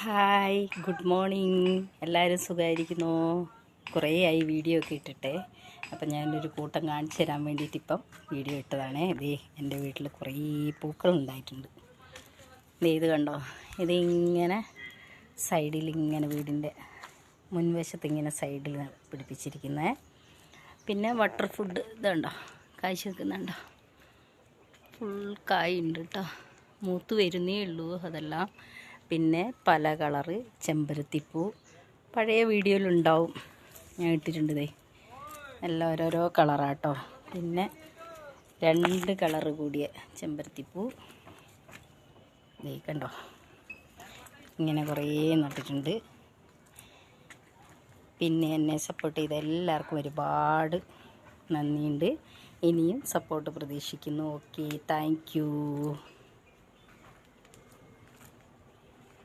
Hi, good morning. എല്ലാവരും സുഖമായിരിക്കുന്നു. കുറേ ആയി വീഡിയോ ഒക്കെ ഇട്ടിട്ടെ. അപ്പം ഞാനൊരു കൂട്ടം കാണിച്ചു തരാൻ വേണ്ടിയിട്ട് ഇപ്പം വീഡിയോ ഇട്ടതാണ്. എൻ്റെ വീട്ടിൽ കുറേ പൂക്കളുണ്ടായിട്ടുണ്ട്. ഇത് കണ്ടോ, ഇതിങ്ങനെ സൈഡിലിങ്ങനെ വീടിൻ്റെ മുൻവശത്ത് ഇങ്ങനെ സൈഡിൽ പിടിപ്പിച്ചിരിക്കുന്നത്. പിന്നെ ബട്ടർ ഫുഡ് ഇതുണ്ടോ, കായ്ച്ചു നിൽക്കുന്നുണ്ടോ, ഫുൾ കായുണ്ട് കേട്ടോ. മൂത്ത് വരുന്നേ ഉള്ളൂ അതെല്ലാം. പിന്നെ പല കളറ് ചെമ്പരത്തിപ്പൂ പഴയ വീഡിയോയിലുണ്ടാവും, ഞാൻ ഇട്ടിട്ടുണ്ട്. എല്ലാം ഓരോരോ കളറാട്ടോ. പിന്നെ 2 കളറ് കൂടിയ ചെമ്പരത്തിപ്പൂ കണ്ടോ, ഇങ്ങനെ കുറേ നട്ടിട്ടുണ്ട്. പിന്നെ എന്നെ സപ്പോർട്ട് ചെയ്ത എല്ലാവർക്കും ഒരുപാട് നന്ദിയുണ്ട്. ഇനിയും സപ്പോർട്ട് പ്രതീക്ഷിക്കുന്നു. Okay, thank you.